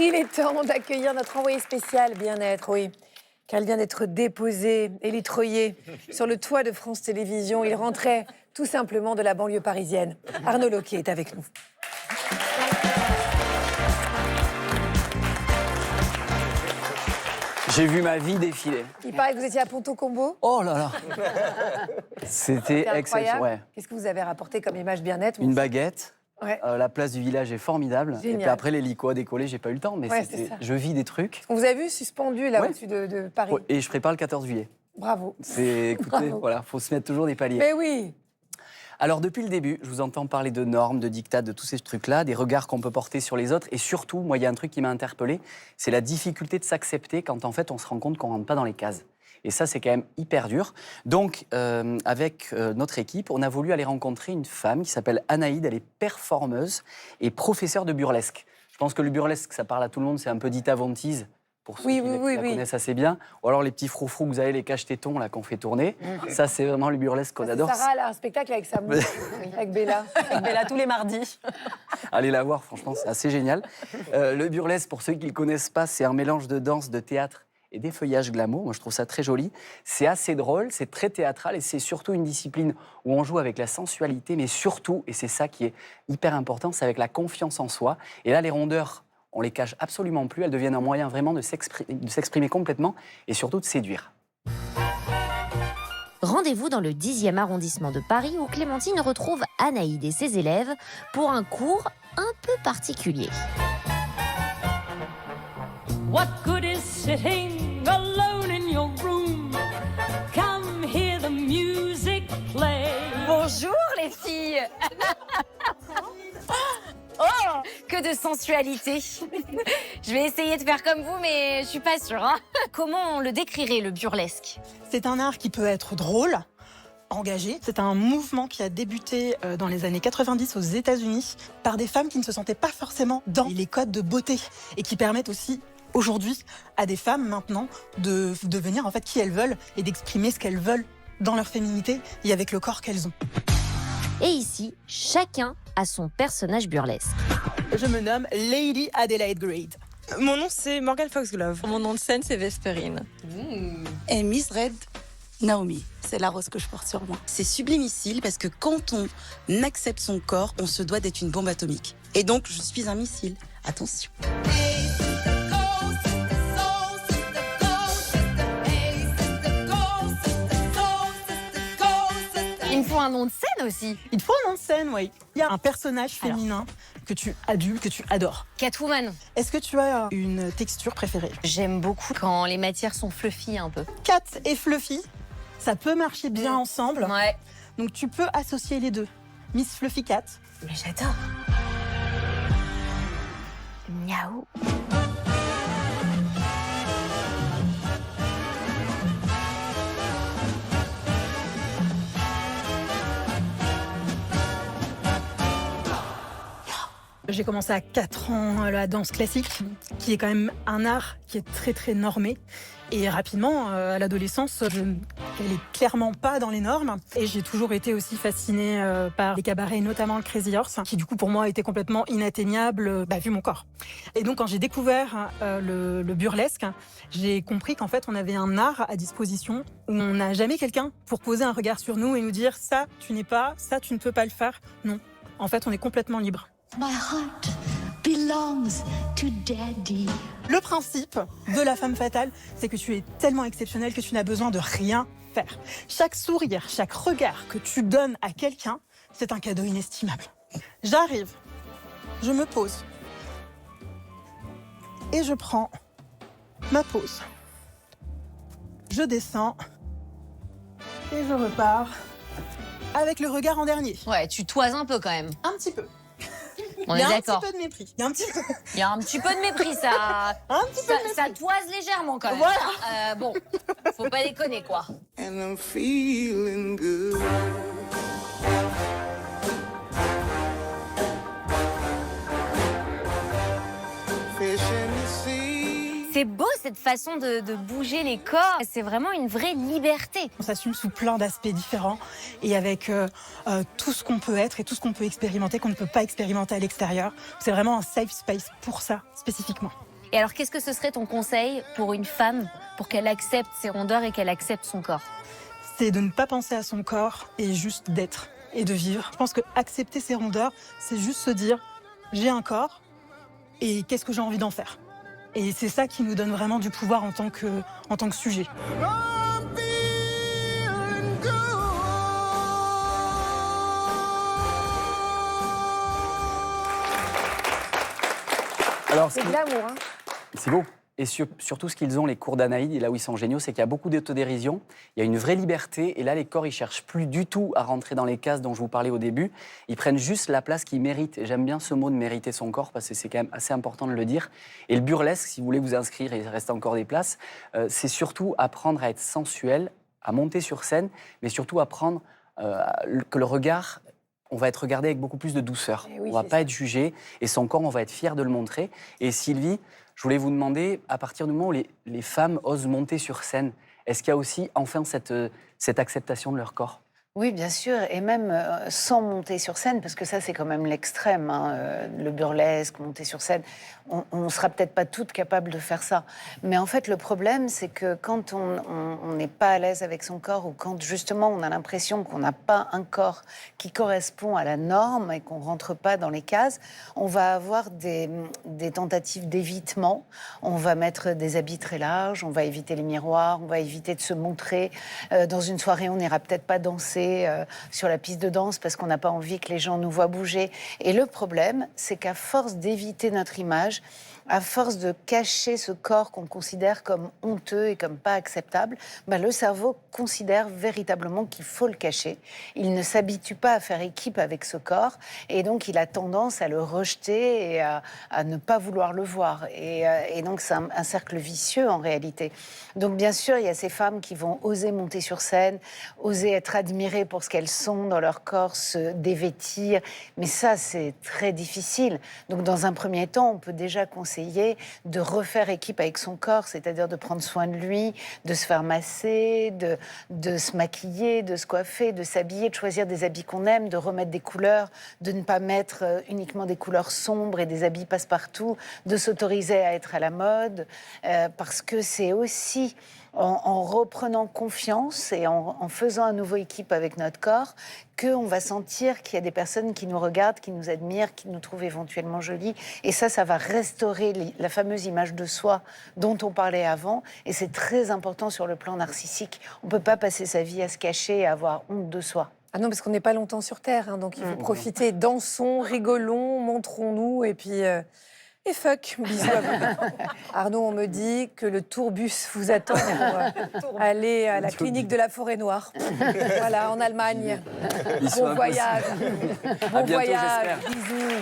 Il est temps d'accueillir notre envoyé spécial bien-être, oui. Car il vient d'être déposé, élitreillé, sur le toit de France Télévisions. Il rentrait tout simplement de la banlieue parisienne. Arnaud Loquet est avec nous. J'ai vu ma vie défiler. Il paraît que vous étiez à Ponto Combo. Oh là là. C'était exceptionnel. Ouais. Qu'est-ce que vous avez rapporté comme image bien-être? Une baguette. Ouais. La place du village est formidable. Génial. Et puis après, l'hélico a décollé, j'ai pas eu le temps, mais Ouais, je vis des trucs. On vous a vu suspendu là Ouais. au-dessus de Paris. Et je prépare le 14 juillet. Bravo. Écoutez, Bravo. voilà, faut se mettre toujours des paliers. Mais oui. Alors depuis le début, je vous entends parler de normes, de dictats, de tous ces trucs-là, des regards qu'on peut porter sur les autres. Et surtout, moi, il y a un truc qui m'a interpellé, c'est la difficulté de s'accepter quand en fait on se rend compte qu'on rentre pas dans les cases. Et ça, c'est quand même hyper dur. Donc, avec notre équipe, on a voulu aller rencontrer une femme qui s'appelle Anaïde. Elle est performeuse et professeure de burlesque. Je pense que le burlesque, ça parle à tout le monde, c'est un peu Dita Von Teese, pour ceux qui la connaissent assez bien. Ou alors les petits froufrous que vous avez, les cache-tétons là qu'on fait tourner. Ça, c'est vraiment le burlesque qu'on adore. Sarah, elle a un spectacle avec sa mouche, avec Bella. Avec Bella tous les mardis. Allez la voir, franchement, c'est assez génial. Le burlesque, pour ceux qui ne le connaissent pas, c'est un mélange de danse, de théâtre et d'effeuillage glamour. Moi, je trouve ça très joli. C'est assez drôle, c'est très théâtral et c'est surtout une discipline où on joue avec la sensualité, mais surtout, et c'est ça qui est hyper important, c'est avec la confiance en soi. Et là, les rondeurs, on les cache absolument plus. Elles deviennent un moyen vraiment de s'exprimer complètement et surtout de séduire. Rendez-vous dans le 10e arrondissement de Paris où Clémentine retrouve Anaïde et ses élèves pour un cours un peu particulier. What good is sitting alone in your room? Come hear the music play. Bonjour les filles. Oh, que de sensualité. Je vais essayer de faire comme vous, mais je suis pas sûre. Hein. Comment on le décrirait, le burlesque? C'est un art qui peut être drôle, engagé. C'est un mouvement qui a débuté dans les années 90 aux États-Unis par des femmes qui ne se sentaient pas forcément dans les codes de beauté et qui permettent aussi aujourd'hui à des femmes maintenant de devenir en fait qui elles veulent et d'exprimer ce qu'elles veulent dans leur féminité et avec le corps qu'elles ont. Et ici, chacun a son personnage burlesque. Je me nomme Lady Adelaide Grade. Mon nom, c'est Morgan Foxglove. Mon nom de scène, c'est Vesperine. Et Miss Red Naomi, c'est la rose que je porte sur moi. C'est sublimissile parce que quand on accepte son corps, on se doit d'être une bombe atomique. Et donc, je suis un missile. Attention. Il me faut un nom de scène aussi. Il te faut un nom de scène, oui. Il y a un personnage féminin que tu adules, que tu adores. Catwoman. Est-ce que tu as une texture préférée? J'aime beaucoup quand les matières sont fluffy un peu. Cat et Fluffy, ça peut marcher bien ensemble. Ouais. Donc tu peux associer les deux. Miss Fluffy Cat. Mais j'adore. Miaou. J'ai commencé à 4 ans la danse classique, qui est quand même un art qui est très très normé. Et rapidement, à l'adolescence, elle est clairement pas dans les normes. Et j'ai toujours été aussi fascinée par les cabarets, notamment le Crazy Horse, qui du coup pour moi était complètement inatteignable, vu mon corps. Et donc quand j'ai découvert le burlesque, j'ai compris qu'en fait on avait un art à disposition où on n'a jamais quelqu'un pour poser un regard sur nous et nous dire ça tu n'es pas, ça tu ne peux pas le faire. Non, en fait on est complètement libre. My heart belongs to daddy. Le principe de la femme fatale, c'est que tu es tellement exceptionnelle que tu n'as besoin de rien faire. Chaque sourire, chaque regard que tu donnes à quelqu'un, c'est un cadeau inestimable. J'arrive, je me pose et je prends ma pause. Je descends et je repars avec le regard en dernier. Ouais, tu toises un peu quand même. Un petit peu. On Il y est a un d'accord. petit peu de mépris. Il y a un petit peu. Il y a un petit peu de mépris, ça. Un petit peu de mépris. Ça toise légèrement quand même. Voilà. Bon, faut pas déconner quoi. And I'm feeling good. Fish in the sea. C'est beau cette façon de bouger les corps. C'est vraiment une vraie liberté. On s'assume sous plein d'aspects différents et avec tout ce qu'on peut être et tout ce qu'on peut expérimenter qu'on ne peut pas expérimenter à l'extérieur. C'est vraiment un safe space pour ça, spécifiquement. Et alors, qu'est-ce que ce serait ton conseil pour une femme, pour qu'elle accepte ses rondeurs et qu'elle accepte son corps? C'est de ne pas penser à son corps et juste d'être et de vivre. Je pense que accepter ses rondeurs, c'est juste se dire j'ai un corps et qu'est-ce que j'ai envie d'en faire. Et c'est ça qui nous donne vraiment du pouvoir en tant que sujet. I'm feeling good. Alors, C'est de l'amour, hein. c'est beau. Et surtout, ce qu'ils ont, les cours d'Anaïde, et là où ils sont géniaux, c'est qu'il y a beaucoup d'autodérision, il y a une vraie liberté, et là, les corps, ils cherchent plus du tout à rentrer dans les cases dont je vous parlais au début. Ils prennent juste la place qu'ils méritent. Et j'aime bien ce mot de mériter son corps, parce que c'est quand même assez important de le dire. Et le burlesque, si vous voulez vous inscrire, il reste encore des places, c'est surtout apprendre à être sensuel, à monter sur scène, mais surtout apprendre que le regard... On va être regardé avec beaucoup plus de douceur. Eh oui, on va c'est pas ça. être jugé. Et son corps, on va être fier de le montrer. Et Sylvie, je voulais vous demander, à partir du moment où les femmes osent monter sur scène, est-ce qu'il y a aussi enfin cette acceptation de leur corps? Oui, bien sûr, et même sans monter sur scène, parce que ça, c'est quand même l'extrême, hein, le burlesque, monter sur scène. On ne sera peut-être pas toutes capables de faire ça. Mais en fait, le problème, c'est que quand on n'est pas à l'aise avec son corps, ou quand justement on a l'impression qu'on n'a pas un corps qui correspond à la norme et qu'on ne rentre pas dans les cases, on va avoir des tentatives d'évitement. On va mettre des habits très larges, on va éviter les miroirs, on va éviter de se montrer. Dans une soirée, on n'ira peut-être pas danser sur la piste de danse parce qu'on n'a pas envie que les gens nous voient bouger. Et le problème, c'est qu'à force d'éviter notre image, à force de cacher ce corps qu'on considère comme honteux et comme pas acceptable, le cerveau considère véritablement qu'il faut le cacher. Il ne s'habitue pas à faire équipe avec ce corps et donc il a tendance à le rejeter et à ne pas vouloir le voir. Et donc c'est un cercle vicieux en réalité. Donc bien sûr, il y a ces femmes qui vont oser monter sur scène, oser être admirées pour ce qu'elles sont dans leur corps, se dévêtir, mais ça c'est très difficile. Donc dans un premier temps, on peut déjà conseiller de refaire équipe avec son corps, c'est-à-dire de prendre soin de lui, de se faire masser, de se maquiller, de se coiffer, de s'habiller, de choisir des habits qu'on aime, de remettre des couleurs, de ne pas mettre uniquement des couleurs sombres et des habits passe-partout, de s'autoriser à être à la mode, parce que c'est aussi en reprenant confiance et en faisant à nouveau équipe avec notre corps qu'on va sentir qu'il y a des personnes qui nous regardent, qui nous admirent, qui nous trouvent éventuellement jolies. Et ça va restaurer la fameuse image de soi dont on parlait avant. Et c'est très important sur le plan narcissique. On ne peut pas passer sa vie à se cacher et à avoir honte de soi. Ah non, parce qu'on n'est pas longtemps sur Terre, hein, donc il faut profiter. Dansons, rigolons, montrons-nous, et puis... Et fuck, bisous à vous. Arnaud, on me dit que le tourbus vous attend pour aller à la clinique de la Forêt Noire. Voilà, en Allemagne. Bon voyage. Bon bientôt, voyage, j'espère. bisous.